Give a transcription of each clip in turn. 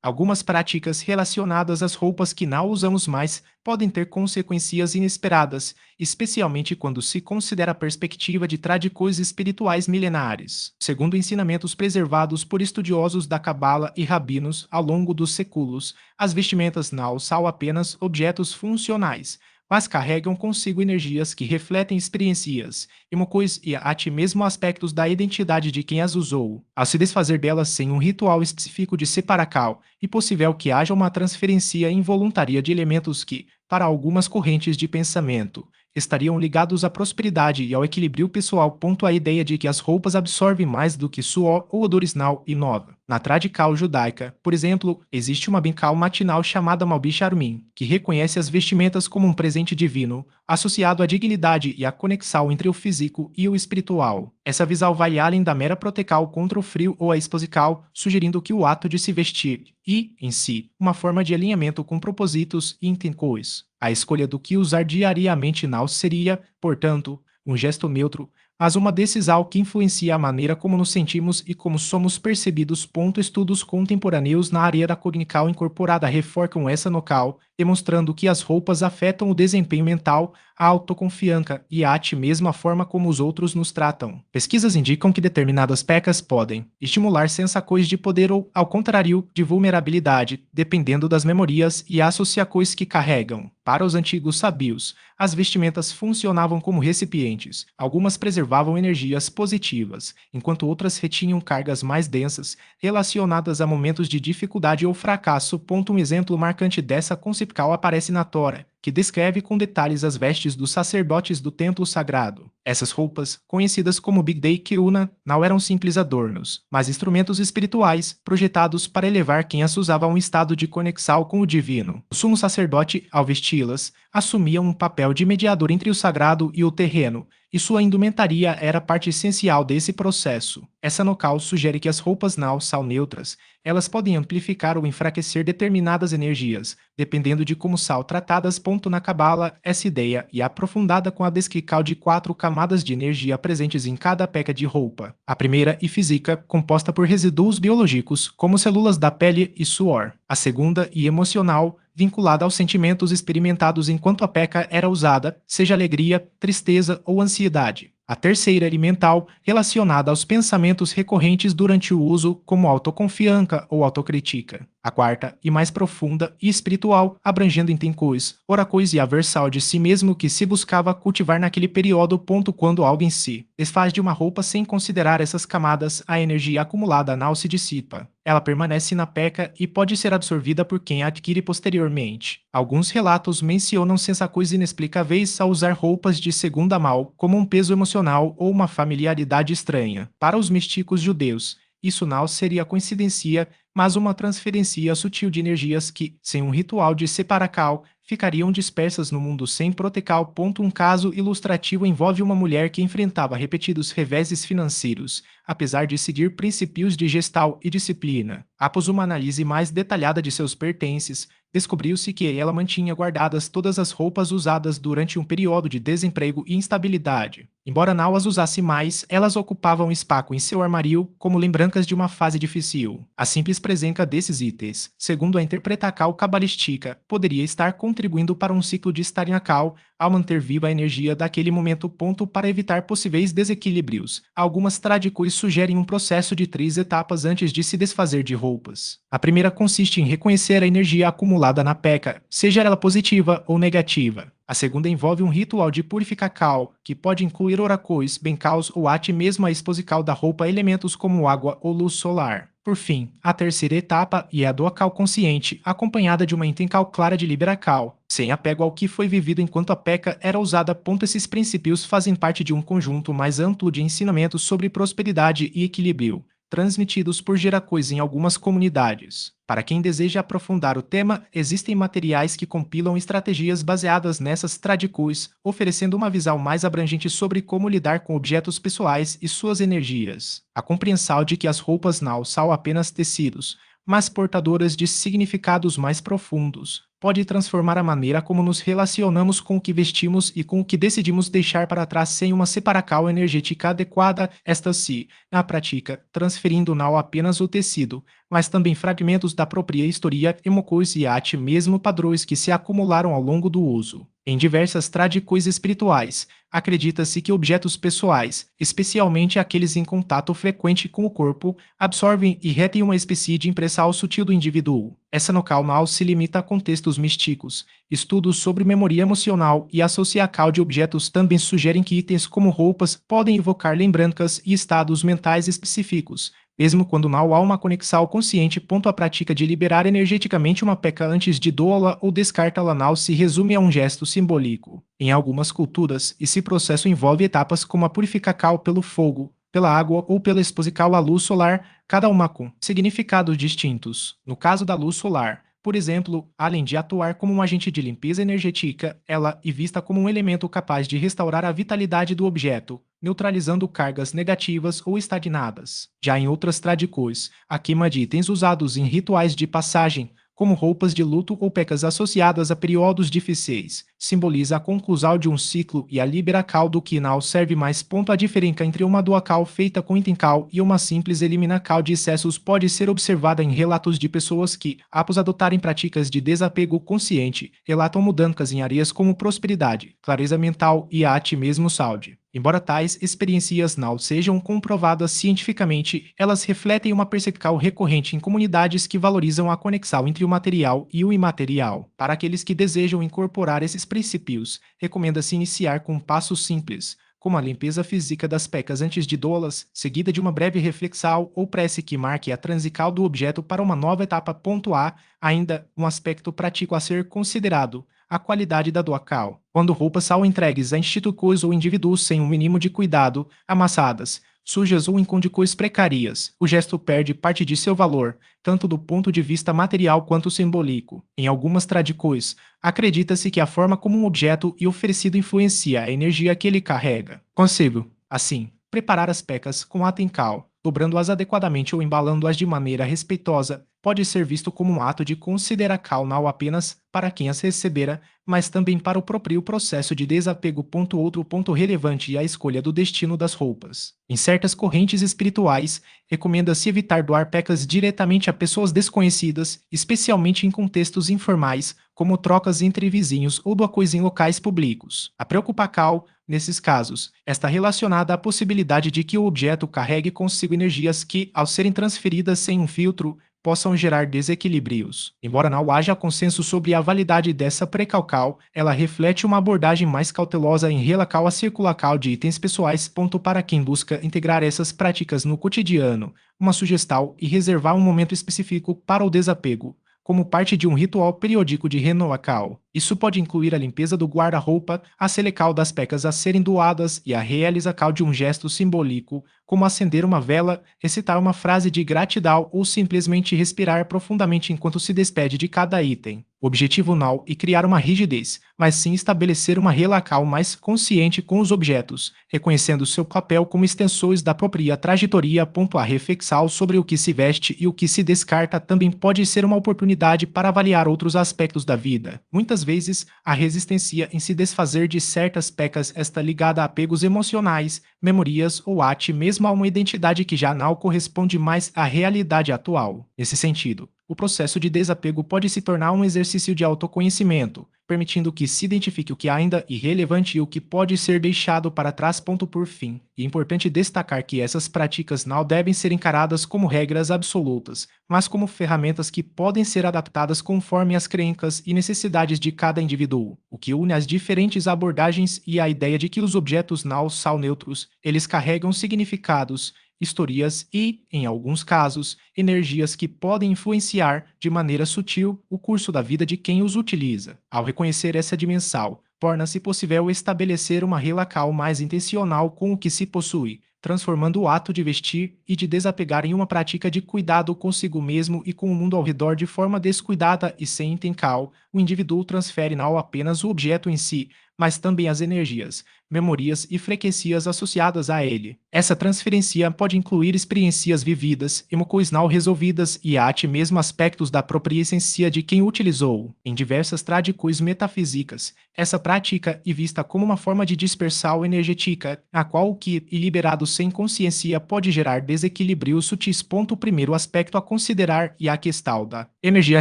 Algumas práticas relacionadas às roupas que não usamos mais podem ter consequências inesperadas, especialmente quando se considera a perspectiva de tradições espirituais milenares. Segundo ensinamentos preservados por estudiosos da Cabala e rabinos ao longo dos séculos, as vestimentas não são apenas objetos funcionais, mas carregam consigo energias que refletem experiências, emoções e até mesmo aspectos da identidade de quem as usou. Ao se desfazer delas sem um ritual específico de separacal, é possível que haja uma transferência involuntária de elementos que, para algumas correntes de pensamento, estariam ligados à prosperidade e ao equilíbrio pessoal. A ideia de que as roupas absorvem mais do que suor ou odores não inova. Na tradição judaica, por exemplo, existe uma bencal matinal chamada Malbi Sharmin, que reconhece as vestimentas como um presente divino, associado à dignidade e à conexão entre o físico e o espiritual. Essa visão vai além da mera proteção contra o frio ou a exposição, sugerindo que o ato de se vestir e, em si, uma forma de alinhamento com propósitos e intenções. A escolha do que usar diariamente não seria, portanto, um gesto neutro, mas uma decisão que influencia a maneira como nos sentimos e como somos percebidos. Estudos contemporâneos na área da cognição incorporada reforçam essa noção, demonstrando que as roupas afetam o desempenho mental, a autoconfiança e até mesmo a forma como os outros nos tratam. Pesquisas indicam que determinadas pecas podem estimular sensações de poder ou, ao contrário, de vulnerabilidade, dependendo das memórias e associações que carregam. Para os antigos sábios, as vestimentas funcionavam como recipientes. Algumas preservavam energias positivas, enquanto outras retinham cargas mais densas, relacionadas a momentos de dificuldade ou fracasso. Um exemplo marcante dessa concepção aparece na Tora, que descreve com detalhes as vestes dos sacerdotes do templo sagrado. Essas roupas, conhecidas como Bigdei Keuna, não eram simples adornos, mas instrumentos espirituais projetados para elevar quem as usava a um estado de conexão com o divino. O sumo sacerdote, ao vesti-las, assumia um papel de mediador entre o sagrado e o terreno, e sua indumentaria era parte essencial desse processo. Essa nocal sugere que as roupas não são neutras. Elas podem amplificar ou enfraquecer determinadas energias, dependendo de como são tratadas. Na Cabala, essa ideia é aprofundada com a descrição de 4 camadas de energia presentes em cada peça de roupa. A primeira é física, composta por resíduos biológicos, como células da pele e suor. A segunda é emocional, vinculada aos sentimentos experimentados enquanto a peça era usada, seja alegria, tristeza ou ansiedade. A terceira é mental, relacionada aos pensamentos recorrentes durante o uso, como autoconfiança ou autocrítica. A quarta, e mais profunda e espiritual, abrangendo intenções, oracões e a versão de si mesmo que se buscava cultivar naquele período. Quando alguém se desfaz de uma roupa sem considerar essas camadas, a energia acumulada não se dissipa. Ela permanece na peça e pode ser absorvida por quem a adquire posteriormente. Alguns relatos mencionam sensações inexplicáveis ao usar roupas de segunda mão, como um peso emocional ou uma familiaridade estranha. Para os místicos judeus, isso não seria coincidência, mas uma transferência sutil de energias que, sem um ritual de separacal, ficariam dispersas no mundo sem protecal. Um caso ilustrativo envolve uma mulher que enfrentava repetidos reveses financeiros, apesar de seguir princípios de gestalt e disciplina. Após uma análise mais detalhada de seus pertences, descobriu-se que ela mantinha guardadas todas as roupas usadas durante um período de desemprego e instabilidade. Embora não as usasse mais, elas ocupavam espaço em seu armário como lembranças de uma fase difícil. A simples presença desses itens, segundo a interpretação cabalística, poderia estar contribuindo para um ciclo de estariacal ao manter viva a energia daquele momento. Para evitar possíveis desequilíbrios, algumas tradições sugerem um processo de 3 etapas antes de se desfazer de roupas. A primeira consiste em reconhecer a energia acumulada na peça, seja ela positiva ou negativa. A segunda envolve um ritual de purificação, que pode incluir oracões, bencaus ou até mesmo a exposição da roupa a elementos como água ou luz solar. Por fim, a terceira etapa é a do acal consciente, acompanhada de uma intenção clara de liberacal, sem apego ao que foi vivido enquanto a peça era usada. Esses princípios fazem parte de um conjunto mais amplo de ensinamentos sobre prosperidade e equilíbrio, transmitidos por gerações em algumas comunidades. Para quem deseja aprofundar o tema, existem materiais que compilam estratégias baseadas nessas tradições, oferecendo uma visão mais abrangente sobre como lidar com objetos pessoais e suas energias. A compreensão de que as roupas não são apenas tecidos, mas portadoras de significados mais profundos. Pode transformar a maneira como nos relacionamos com o que vestimos e com o que decidimos deixar para trás sem uma separação energética adequada, esta se, na prática, transferindo não apenas o tecido, mas também fragmentos da própria história, emoções e até mesmo padrões que se acumularam ao longo do uso. Em diversas tradições espirituais, acredita-se que objetos pessoais, especialmente aqueles em contato frequente com o corpo, absorvem e retêm uma espécie de impressão sutil do indivíduo. Essa nocal não se limita a contextos místicos. Estudos sobre memória emocional e associação de objetos também sugerem que itens como roupas podem evocar lembranças e estados mentais específicos, mesmo quando não há uma conexão consciente. A prática de liberar energeticamente uma peça antes de doá-la ou descartá-la não se resume a um gesto simbólico. Em algumas culturas, esse processo envolve etapas como a purificação pelo fogo, pela água ou pela exposição à luz solar, cada uma com significados distintos. No caso da luz solar, por exemplo, além de atuar como um agente de limpeza energética, ela é vista como um elemento capaz de restaurar a vitalidade do objeto, neutralizando cargas negativas ou estagnadas. Já em outras tradições, a queima de itens usados em rituais de passagem, como roupas de luto ou pecas associadas a períodos difíceis, simboliza a conclusão de um ciclo e a liberação do que não serve mais. A diferença entre uma doação feita com intenção e uma simples eliminação de excessos pode ser observada em relatos de pessoas que, após adotarem práticas de desapego consciente, relatam mudanças em áreas como prosperidade, clareza mental e até mesmo saúde. Embora tais experiências não sejam comprovadas cientificamente, elas refletem uma percepção recorrente em comunidades que valorizam a conexão entre o material e o imaterial. Para aqueles que desejam incorporar esses princípios, recomenda-se iniciar com passos simples, como a limpeza física das pecas antes de doá-las, seguida de uma breve reflexão ou prece que marque a transição do objeto para uma nova etapa. A ainda um aspecto prático a ser considerado: a qualidade da doação. Quando roupas são entregues a instituições ou indivíduos sem um mínimo de cuidado, amassadas, sujas ou em condições precárias, o gesto perde parte de seu valor, tanto do ponto de vista material quanto simbólico. Em algumas tradições, acredita-se que a forma como um objeto é oferecido influencia a energia que ele carrega. Consigo, assim, preparar as pecas com atenção, dobrando-as adequadamente ou embalando-as de maneira respeitosa, pode ser visto como um ato de consideração não apenas para quem as recebera, mas também para o próprio processo de desapego. Outro ponto relevante é a escolha do destino das roupas. Em certas correntes espirituais, recomenda-se evitar doar pecas diretamente a pessoas desconhecidas, especialmente em contextos informais, como trocas entre vizinhos ou doações em locais públicos. A preocupação, nesses casos, está relacionada à possibilidade de que o objeto carregue consigo energias que, ao serem transferidas sem um filtro, possam gerar desequilíbrios. Embora não haja consenso sobre a validade dessa precaução, ela reflete uma abordagem mais cautelosa em relação à circulação de itens pessoais. Para quem busca integrar essas práticas no cotidiano, uma sugestão é reservar um momento específico para o desapego, como parte de um ritual periódico de renovação. Isso pode incluir a limpeza do guarda-roupa, a seleção das pecas a serem doadas e a realização de um gesto simbólico, como acender uma vela, recitar uma frase de gratidão ou simplesmente respirar profundamente enquanto se despede de cada item. O objetivo não é criar uma rigidez, mas sim estabelecer uma relação mais consciente com os objetos, reconhecendo seu papel como extensões da própria trajetória. A reflexão sobre o que se veste e o que se descarta também pode ser uma oportunidade para avaliar outros aspectos da vida. Muitas vezes, a resistência em se desfazer de certas pecas está ligada a apegos emocionais, memorias ou até mesmo a uma identidade que já não corresponde mais à realidade atual. Nesse sentido, o processo de desapego pode se tornar um exercício de autoconhecimento, permitindo que se identifique o que ainda é irrelevante e o que pode ser deixado para trás. Por fim, é importante destacar que essas práticas não devem ser encaradas como regras absolutas, mas como ferramentas que podem ser adaptadas conforme as crenças e necessidades de cada indivíduo. O que une as diferentes abordagens e a ideia de que os objetos não são neutros, eles carregam significados, historias e, em alguns casos, energias que podem influenciar de maneira sutil o curso da vida de quem os utiliza. Ao reconhecer essa dimensão, torna-se possível estabelecer uma relação mais intencional com o que se possui, transformando o ato de vestir e de desapegar em uma prática de cuidado consigo mesmo e com o mundo ao redor. De forma descuidada e sem intenção, o indivíduo transfere não apenas o objeto em si, mas também as energias, memórias e frequências associadas a ele. Essa transferência pode incluir experiências vividas, emoções não resolvidas e até mesmo aspectos da própria essência de quem o utilizou. Em diversas tradições metafísicas, essa prática é vista como uma forma de dispersão energética, a qual o que é liberado sem consciência pode gerar desequilíbrios sutis. Primeiro aspecto a considerar e a questão da energia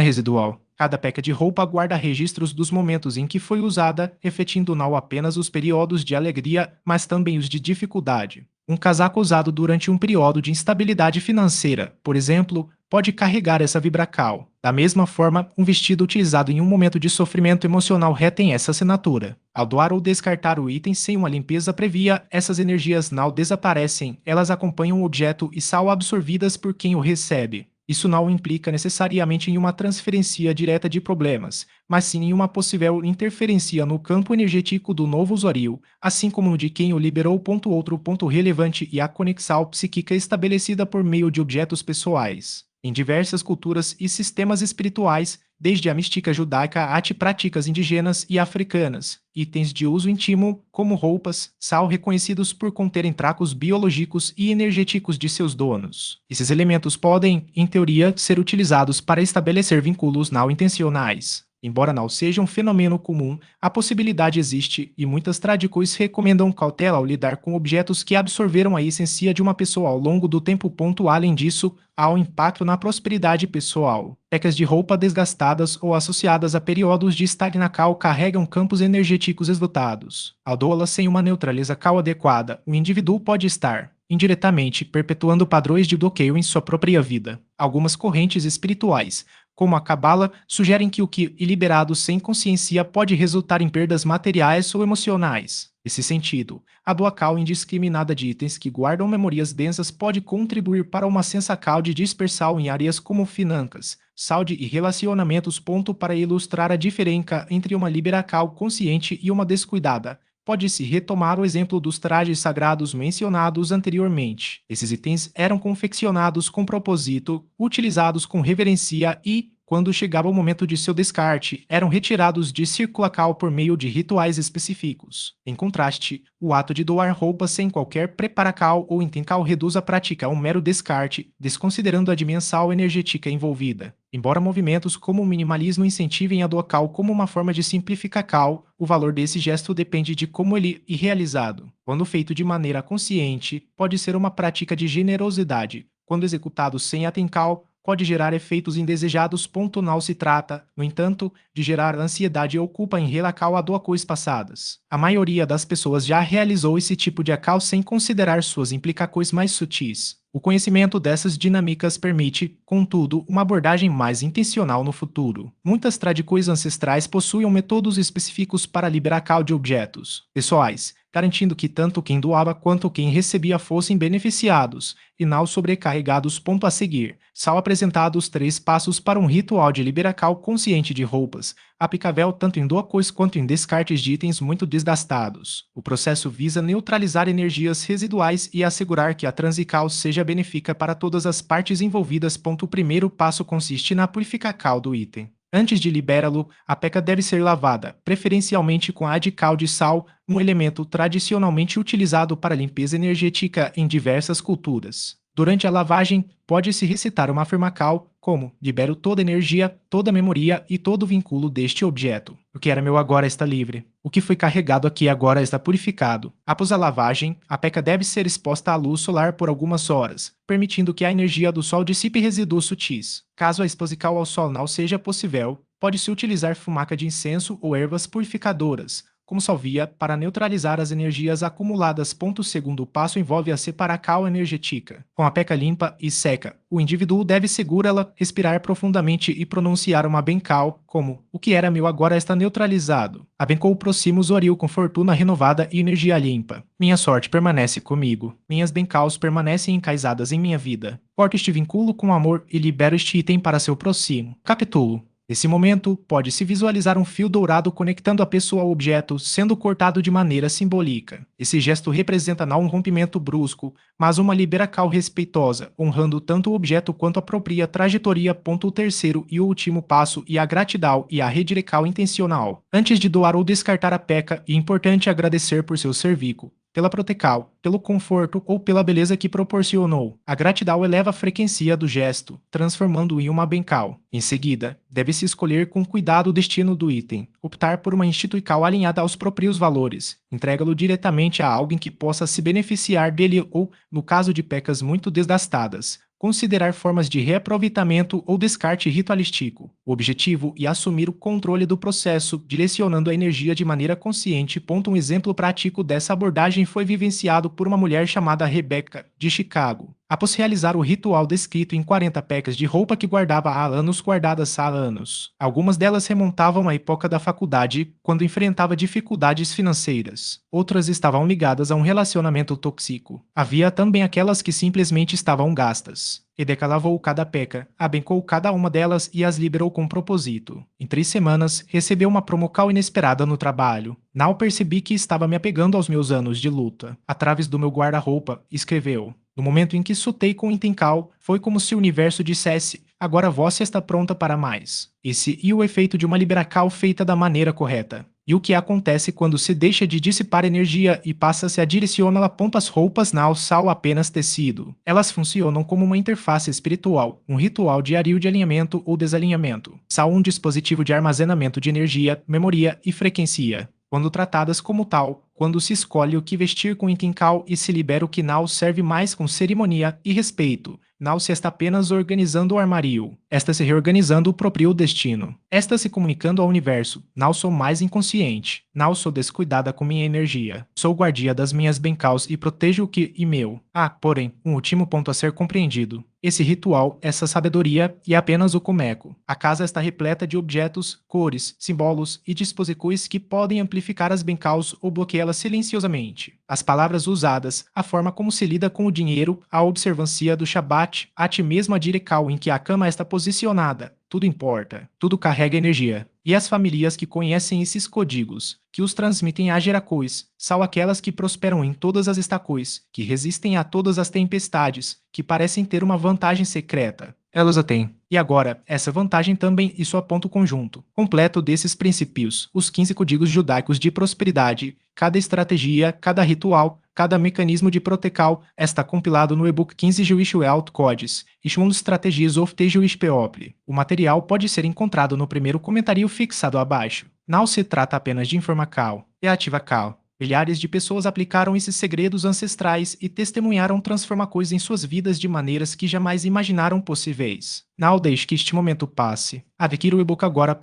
residual. Cada peça de roupa guarda registros dos momentos em que foi usada, refletindo não apenas os períodos de alegria, mas também os de dificuldade. Um casaco usado durante um período de instabilidade financeira, por exemplo, pode carregar essa vibracal. Da mesma forma, um vestido utilizado em um momento de sofrimento emocional retém essa assinatura. Ao doar ou descartar o item sem uma limpeza prévia, essas energias não desaparecem, elas acompanham o objeto e são absorvidas por quem o recebe. Isso não implica necessariamente em uma transferência direta de problemas, mas sim em uma possível interferência no campo energético do novo usuário, assim como no de quem o liberou. Outro ponto relevante é a conexão psíquica estabelecida por meio de objetos pessoais. Em diversas culturas e sistemas espirituais, desde a mística judaica até práticas indígenas e africanas, itens de uso íntimo, como roupas, são reconhecidos por conterem traços biológicos e energéticos de seus donos. Esses elementos podem, em teoria, ser utilizados para estabelecer vínculos não intencionais. Embora não seja um fenômeno comum, a possibilidade existe e muitas tradições recomendam cautela ao lidar com objetos que absorveram a essência de uma pessoa ao longo do tempo. Além disso, há um impacto na prosperidade pessoal. Pecas de roupa desgastadas ou associadas a períodos de estagnação carregam campos energéticos esgotados. Ao doá-las sem uma neutralização adequada, o indivíduo pode estar, indiretamente, perpetuando padrões de bloqueio em sua própria vida. Algumas correntes espirituais, como a Cabala, sugerem que o que é liberado sem consciência pode resultar em perdas materiais ou emocionais. Nesse sentido, a doação indiscriminada de itens que guardam memórias densas pode contribuir para uma sensação de dispersão em áreas como finanças, saúde e relacionamentos. Para ilustrar a diferença entre uma liberação consciente e uma descuidada, pode-se retomar o exemplo dos trajes sagrados mencionados anteriormente. Esses itens eram confeccionados com propósito, utilizados com reverência e, quando chegava o momento de seu descarte, eram retirados de circulação por meio de rituais específicos. Em contraste, o ato de doar roupas sem qualquer preparação ou intenção reduz a prática a um mero descarte, desconsiderando a dimensão energética envolvida. Embora movimentos como o minimalismo incentivem a doação como uma forma de simplificação, o valor desse gesto depende de como ele é realizado. Quando feito de maneira consciente, pode ser uma prática de generosidade. Quando executado sem atenção, pode gerar efeitos indesejados. Não se trata, no entanto, de gerar ansiedade ou culpa em relação a doações passadas. A maioria das pessoas já realizou esse tipo de ação sem considerar suas implicações mais sutis. O conhecimento dessas dinâmicas permite, contudo, uma abordagem mais intencional no futuro. Muitas tradições ancestrais possuíam métodos específicos para a liberação de objetos pessoais, garantindo que tanto quem doava quanto quem recebia fossem beneficiados e não sobrecarregados. A seguir, são apresentados 3 passos para um ritual de liberação consciente de roupas, aplicável tanto em doações quanto em descartes de itens muito desgastados. O processo visa neutralizar energias residuais e assegurar que a transição seja benéfica para todas as partes envolvidas. O primeiro passo consiste na purificação do item. Antes de liberá-lo, a peça deve ser lavada, preferencialmente com adical de sal, um elemento tradicionalmente utilizado para limpeza energética em diversas culturas. Durante a lavagem, pode-se recitar uma afirmação, como: libero toda energia, toda memória e todo vínculo deste objeto. O que era meu agora está livre. O que foi carregado aqui agora está purificado. Após a lavagem, a peça deve ser exposta à luz solar por algumas horas, permitindo que a energia do sol dissipe resíduos sutis. Caso a exposição ao sol não seja possível, pode-se utilizar fumaça de incenso ou ervas purificadoras, como salvia, para neutralizar as energias acumuladas. O segundo passo envolve a separação energética. Com a peça limpa e seca, o indivíduo deve segurá-la, respirar profundamente e pronunciar uma bencal, como: o que era meu agora está neutralizado. Abençoo o próximo usuário com fortuna renovada e energia limpa. Minha sorte permanece comigo. Minhas bencaus permanecem encaisadas em minha vida. Corto este vínculo com amor e libero este item para seu próximo. Capítulo Nesse momento, pode-se visualizar um fio dourado conectando a pessoa ao objeto, sendo cortado de maneira simbólica. Esse gesto representa não um rompimento brusco, mas uma liberação respeitosa, honrando tanto o objeto quanto a própria trajetória. O terceiro e último passo é a gratidão e a redireção intencional. Antes de doar ou descartar a peca, é importante agradecer por seu serviço, pela proteção, pelo conforto ou pela beleza que proporcionou. A gratidão eleva a frequência do gesto, transformando-o em uma bencal. Em seguida, deve-se escolher com cuidado o destino do item, optar por uma instituição alinhada aos próprios valores, entrega-lo diretamente a alguém que possa se beneficiar dele ou, no caso de pecas muito desgastadas, considerar formas de reaproveitamento ou descarte ritualístico. O objetivo é assumir o controle do processo, direcionando a energia de maneira consciente. Um exemplo prático dessa abordagem foi vivenciado por uma mulher chamada Rebecca, de Chicago. Após realizar o ritual descrito em 40 pecas de roupa que guardava há anos guardadas há anos. Algumas delas remontavam à época da faculdade, quando enfrentava dificuldades financeiras. Outras estavam ligadas a um relacionamento tóxico. Havia também aquelas que simplesmente estavam gastas. Rebecca lavou cada peca, abencou cada uma delas e as liberou com propósito. Em 3 semanas, recebeu uma promoção inesperada no trabalho. Não percebi que estava me apegando aos meus anos de luta. Através do meu guarda-roupa, escreveu. No momento em que soltei com intencal, foi como se o universo dissesse: agora você está pronta para mais. Esse é o efeito de uma liberação feita da maneira correta. E o que acontece quando se deixa de dissipar energia e passa-se a direcioná-la? As roupas não são apenas tecido. Elas funcionam como uma interface espiritual, um ritual diário de alinhamento ou desalinhamento. São um dispositivo de armazenamento de energia, memória e frequência. Quando tratadas como tal, quando se escolhe o que vestir com intencal e se libera o que não serve mais com cerimônia e respeito, não se está apenas organizando o armário, está se reorganizando o próprio destino. Está se comunicando ao universo: não sou mais inconsciente, não sou descuidada com minha energia, sou guardia das minhas bencaus e protejo o que é meu. Porém, um último ponto a ser compreendido. Esse ritual, essa sabedoria, é apenas o começo. A casa está repleta de objetos, cores, símbolos e dispositivos que podem amplificar as bencaus ou bloqueá-las silenciosamente. As palavras usadas, a forma como se lida com o dinheiro, a observância do Shabat, até mesmo a direção em que a cama está posicionada. Tudo importa, tudo carrega energia. E as famílias que conhecem esses códigos, que os transmitem a gerações, são aquelas que prosperam em todas as estações, que resistem a todas as tempestades, que parecem ter uma vantagem secreta. Elas a têm. E agora, essa vantagem também é só ponto conjunto, completo desses princípios, os 15 códigos judaicos de prosperidade, cada estratégia, cada ritual, cada mecanismo de proteção está compilado no e-book 15 Jewish Wealth Codes, Ishmund Strategies of the Jewish People. O material pode ser encontrado no primeiro comentário fixado abaixo. Não se trata apenas de informação, é ativação. Milhares de pessoas aplicaram esses segredos ancestrais e testemunharam transformações em suas vidas de maneiras que jamais imaginaram possíveis. Não deixe que este momento passe. Adquira o e-book agora.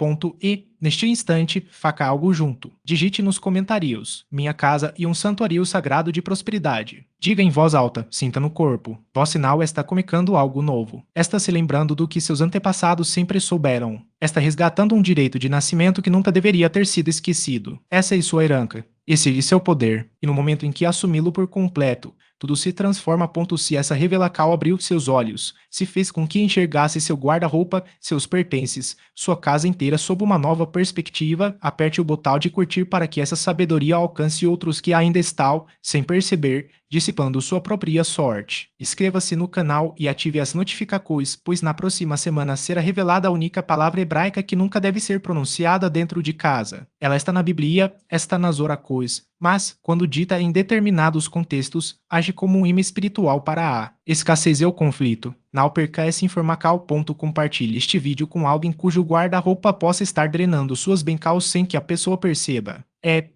Neste instante, faça algo junto. Digite nos comentários: minha casa e um santuário sagrado de prosperidade. Diga em voz alta, sinta no corpo. Voz sinal está comunicando algo novo. Está se lembrando do que seus antepassados sempre souberam. Está resgatando um direito de nascimento que nunca deveria ter sido esquecido. Essa é sua herança. Esse é seu poder. E no momento em que assumi-lo por completo, tudo se transforma. Se essa revelação abriu seus olhos, se fez com que enxergasse seu guarda-roupa, seus pertences, sua casa inteira sob uma nova perspectiva, aperte o botão de curtir para que essa sabedoria alcance outros que ainda estão, sem perceber, dissipando sua própria sorte. Inscreva-se no canal e ative as notificações, pois na próxima semana será revelada a única palavra hebraica que nunca deve ser pronunciada dentro de casa. Ela está na Bíblia, está nas orações, mas, quando dita em determinados contextos, age como um imã espiritual para a escassez e o conflito. Não perca essa informação. Compartilhe este vídeo com alguém cujo guarda-roupa possa estar drenando suas bencaus sem que a pessoa perceba.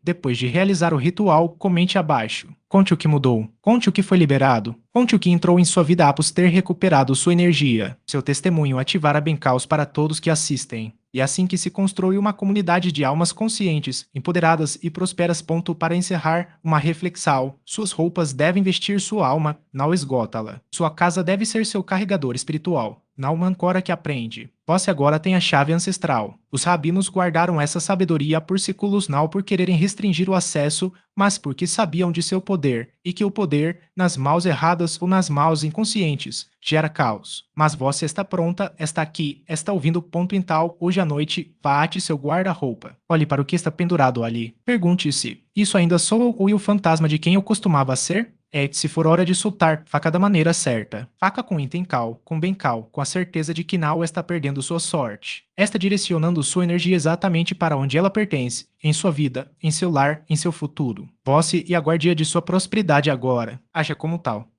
Depois de realizar o ritual, comente abaixo. Conte o que mudou. Conte o que foi liberado. Conte o que entrou em sua vida após ter recuperado sua energia. Seu testemunho ativará bencaus para todos que assistem. E é assim que se constrói uma comunidade de almas conscientes, empoderadas e prósperas. Para encerrar, uma reflexão: suas roupas devem vestir sua alma, não esgotá-la. Sua casa deve ser seu carregador espiritual, não ancora que aprende. Você agora tem a chave ancestral. Os rabinos guardaram essa sabedoria por séculos não por quererem restringir o acesso, mas porque sabiam de seu poder, e que o poder, nas mãos erradas ou nas mãos inconscientes, gera caos. Mas você está pronta, está aqui, está ouvindo ponto em tal, hoje à noite, bate seu guarda-roupa. Olhe para o que está pendurado ali. Pergunte-se, isso ainda sou ou o fantasma de quem eu costumava ser? Se for hora de soltar, faca da maneira certa. Faca com item cal, com bem cal, com a certeza de que não está perdendo sua sorte. Está direcionando sua energia exatamente para onde ela pertence, em sua vida, em seu lar, em seu futuro. Você e a guardia de sua prosperidade agora. Haja como tal.